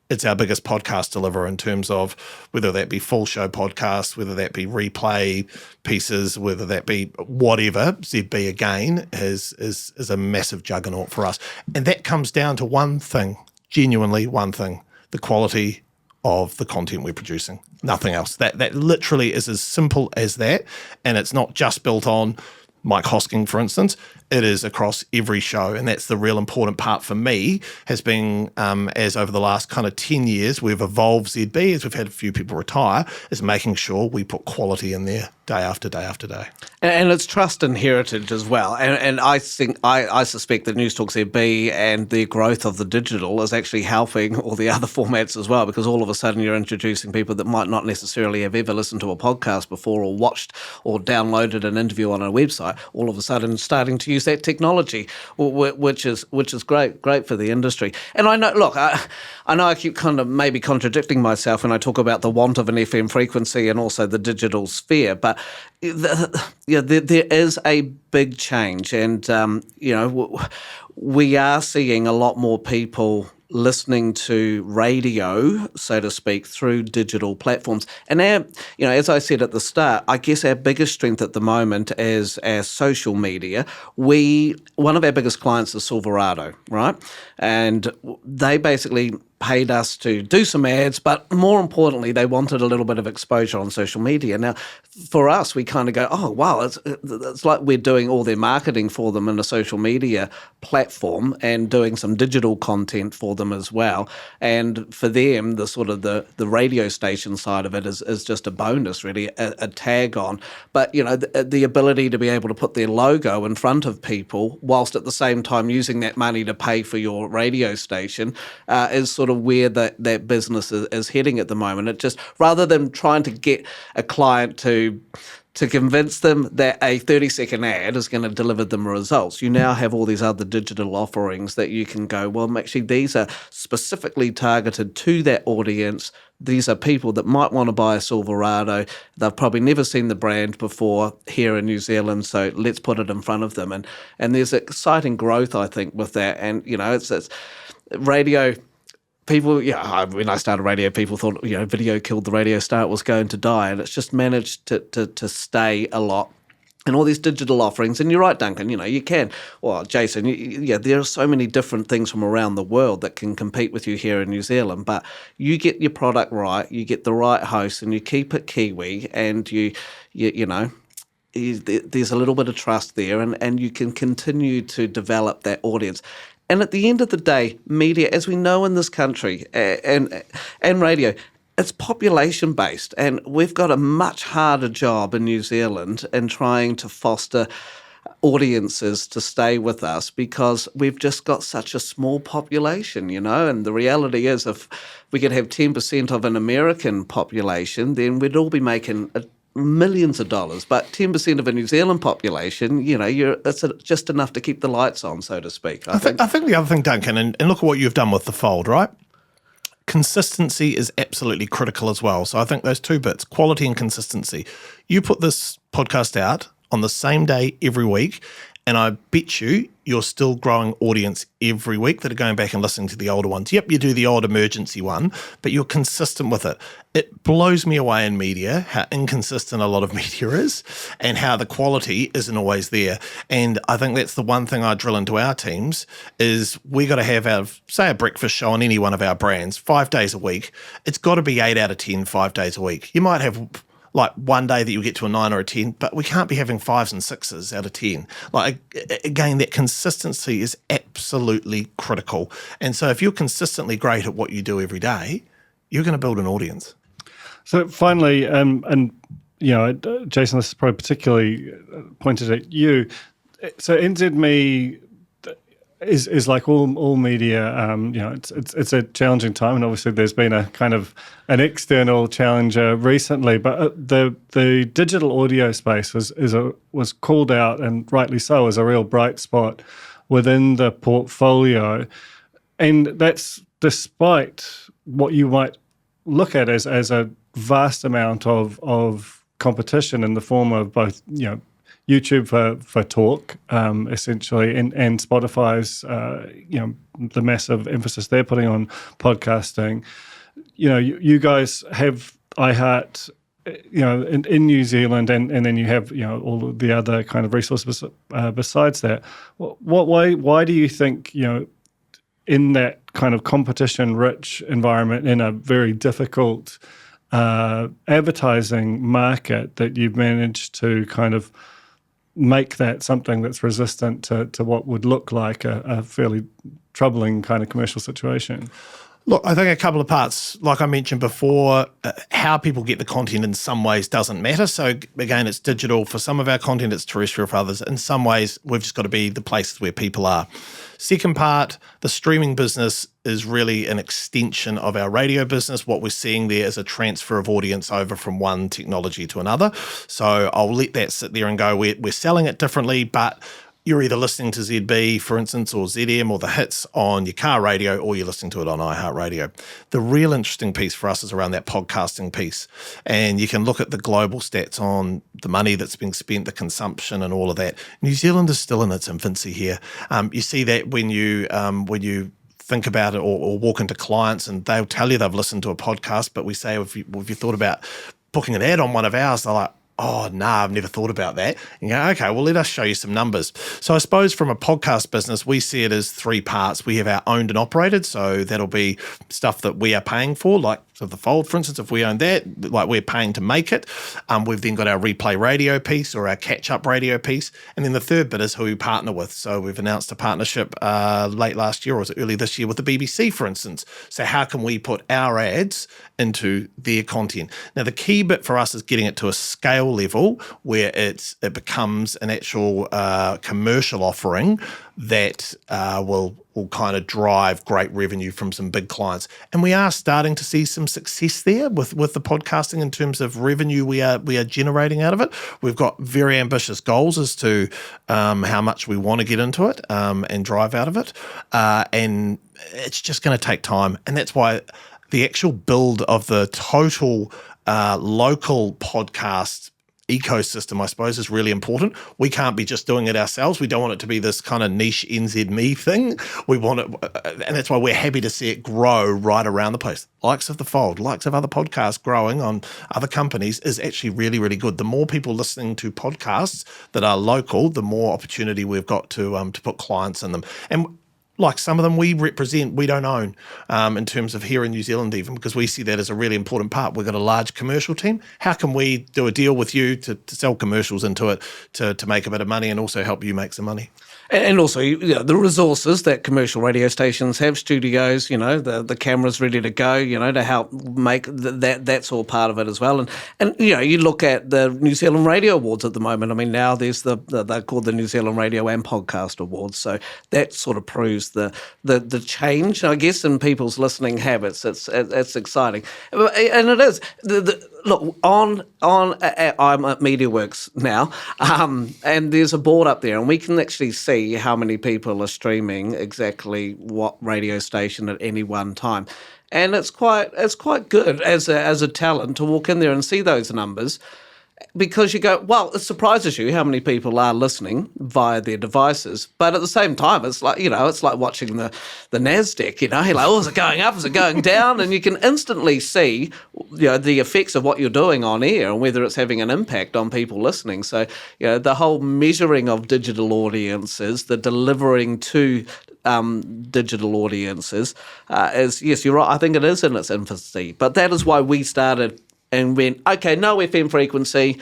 It's our biggest podcast deliverer in terms of whether that be full show podcasts, whether that be replay pieces, whether that be whatever. ZB again is a massive juggernaut for us. And that comes down to one thing, genuinely one thing, the quality of the content we're producing. Nothing else. That literally is as simple as that. And it's not just built on Mike Hosking, for instance. It is across every show, and that's the real important part for me, has been as over the last kind of 10 years, we've evolved ZB, as we've had a few people retire, is making sure we put quality in there day after day after day. And it's trust and heritage as well. And I think, I suspect that News Talk ZB and the growth of the digital is actually helping all the other formats as well, because all of a sudden you're introducing people that might not necessarily have ever listened to a podcast before or watched or downloaded an interview on a website, all of a sudden starting to use that technology, which is great for the industry. And I know, look, I know I keep kind of maybe contradicting myself when I talk about the want of an FM frequency and also the digital sphere, but there is a big change, and we are seeing a lot more people listening to radio, so to speak, through digital platforms. And as I said at the start, I guess our biggest strength at the moment is our social media. One of our biggest clients is Silverado, right? And they basically paid us to do some ads, but more importantly, they wanted a little bit of exposure on social media. Now, for us, we kind of go, oh, wow, it's like we're doing all their marketing for them in a social media platform and doing some digital content for them as well. And for them, the sort of the radio station side of it is just a bonus, really, a tag on. But, the ability to be able to put their logo in front of people whilst at the same time using that money to pay for your radio station is sort of where that business is heading at the moment. It just, rather than trying to get a client to convince them that a 30-second ad is going to deliver them results, you now have all these other digital offerings that you can go, well, actually, these are specifically targeted to that audience. These are people that might want to buy a Silverado. They've probably never seen the brand before here in New Zealand, so let's put it in front of them. And there's exciting growth, I think, with that. And, it's radio. People, when I started radio, people thought, video killed the radio star, it was going to die, and it's just managed to stay a lot. And all these digital offerings, and you're right, Duncan, you can. Well, Jason, there are so many different things from around the world that can compete with you here in New Zealand, but you get your product right, you get the right host, and you keep it Kiwi, and there's a little bit of trust there, and you can continue to develop that audience. And at the end of the day, media, as we know in this country, and radio, it's population-based, and we've got a much harder job in New Zealand in trying to foster audiences to stay with us because we've just got such a small population, and the reality is if we could have 10% of an American population, then we'd all be making millions of dollars, but 10% of a New Zealand population, it's just enough to keep the lights on, so to speak. I think the other thing, Duncan, and look at what you've done with the Fold, right? Consistency is absolutely critical as well. So I think those two bits, quality and consistency. You put this podcast out on the same day every week, and I bet you're still growing audience every week that are going back and listening to the older ones. Yep, you do the old emergency one, but you're consistent with it. It blows me away in media how inconsistent a lot of media is and how the quality isn't always there. And I think that's the one thing I drill into our teams is we got to have a breakfast show on any one of our brands 5 days a week. It's got to be 8 out of 10, 5 days a week. You might have like one day that you get to a 9 or a 10, but we can't be having 5s and 6s out of 10. Like, again, that consistency is absolutely critical. And so if you're consistently great at what you do every day, you're going to build an audience. So finally, Jason, this is probably particularly pointed at you. So NZME is like all media. It's a challenging time, and obviously there's been a kind of an external challenger recently. But the digital audio space was called out, and rightly so, as a real bright spot within the portfolio, and that's despite what you might look at as a vast amount of competition in the form of both YouTube for talk, essentially, and Spotify's, the massive emphasis they're putting on podcasting. You guys have iHeart, in New Zealand, and then you have, all of the other kind of resources besides that. Why do you think, in that kind of competition-rich environment, in a very difficult advertising market, that you've managed to kind of make that something that's resistant to what would look like a fairly troubling kind of commercial situation? Look, I think a couple of parts, like I mentioned before, how people get the content in some ways doesn't matter. So again, it's digital. For some of our content, it's terrestrial for others. In some ways, we've just got to be the places where people are. Second part, the streaming business is really an extension of our radio business. What we're seeing there is a transfer of audience over from one technology to another. So I'll let that sit there and go, we're selling it differently, but you're either listening to ZB, for instance, or ZM or the hits on your car radio, or you're listening to it on iHeartRadio. The real interesting piece for us is around that podcasting piece. And you can look at the global stats on the money that's being spent, the consumption and all of that. New Zealand is still in its infancy here. You see that when you think about it or walk into clients and they'll tell you they've listened to a podcast, but we say, have you thought about booking an ad on one of ours? They're like, oh, no, I've never thought about that. And you go, okay, well, let us show you some numbers. So I suppose from a podcast business, we see it as three parts. We have our owned and operated, so that'll be stuff that we are paying for, like the Fold, for instance, if we own that, like we're paying to make it. We've then got our replay radio piece or our catch-up radio piece. And then the third bit is who we partner with. So we've announced a partnership late last year, or was it early this year, with the BBC, for instance. So how can we put our ads into their content? Now, the key bit for us is getting it to a scale level where it becomes an actual commercial offering that will kind of drive great revenue from some big clients. And we are starting to see some success there with the podcasting in terms of revenue we are generating out of it. We've got very ambitious goals as to how much we want to get into it and drive out of it. And it's just going to take time. And that's why the actual build of the total local podcast ecosystem, I suppose, is really important. We can't be just doing it ourselves. We don't want it to be this kind of niche NZME thing. We want it, and that's why we're happy to see it grow right around the place. Likes of the Fold, likes of other podcasts growing on other companies is actually really, really good. The more people listening to podcasts that are local, the more opportunity we've got to put clients in them. And like some of them we represent, we don't own in terms of here in New Zealand even, because we see that as a really important part. We've got a large commercial team. How can we do a deal with you to sell commercials into it to make a bit of money and also help you make some money? And also, the resources that commercial radio stations have, studios, the cameras ready to go, to help make that's all part of it as well. And you look at the New Zealand Radio Awards at the moment. I mean, now there's they're called the New Zealand Radio and Podcast Awards. So that sort of proves the change, I guess, in people's listening habits. It's exciting, and it is. look, I'm at MediaWorks now, and there's a board up there, and we can actually see how many people are streaming exactly what radio station at any one time. And it's quite good as a talent to walk in there and see those numbers, because you go, well, it surprises you how many people are listening via their devices. But at the same time, it's like, it's like watching the NASDAQ, you're like, oh, is it going up? Is it going down? And you can instantly see, the effects of what you're doing on air and whether it's having an impact on people listening. So, the whole measuring of digital audiences, the delivering to digital audiences is, yes, you're right, I think it is in its infancy. But that is why we started and went, okay, no FM frequency,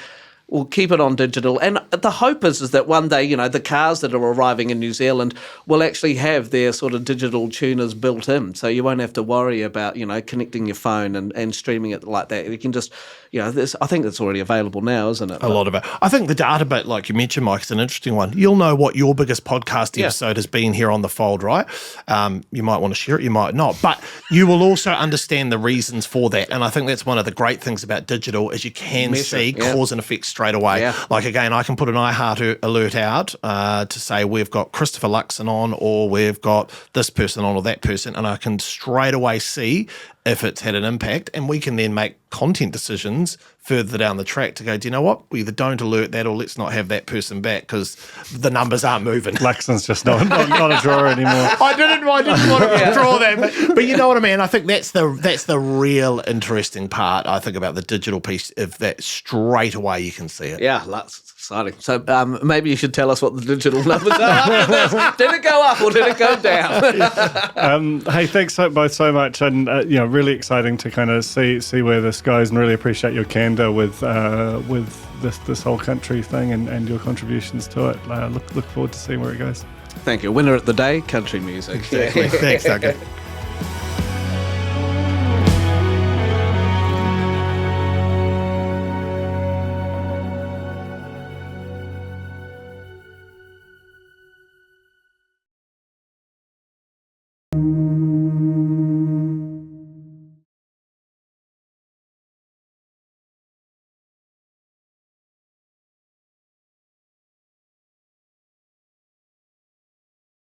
we'll keep it on digital. And the hope is that one day, the cars that are arriving in New Zealand will actually have their sort of digital tuners built in. So you won't have to worry about, connecting your phone and streaming it like that. You can just, I think it's already available now, isn't it? A lot of it. I think the data bit, like you mentioned, Mike, is an interesting one. You'll know what your biggest podcast episode has been here on The Fold, right? You might want to share it, you might not. But you will also understand the reasons for that. And I think that's one of the great things about digital is you can see cause and effect straight away. Yeah. Like, again, I can put an iHeart alert out to say we've got Christopher Luxon on, or we've got this person on, or that person, and I can straight away see if it's had an impact, and we can then make content decisions further down the track to go, do you know what? We either don't alert that, or let's not have that person back because the numbers aren't moving. Luxon's just not a drawer anymore. I didn't want to draw that, but you know what I mean? I think that's the real interesting part, I think, about the digital piece, of that straight away you can see it. Yeah, that's exciting. So maybe you should tell us what the digital numbers are. Did it go up or did it go down? Hey, thanks both so much, and really exciting to kind of see where this goes, and really appreciate your candor with this whole country thing and your contributions to it. Look forward to seeing where it goes. Thank you. Winner at the day, country music. Exactly. Thanks, Duncan.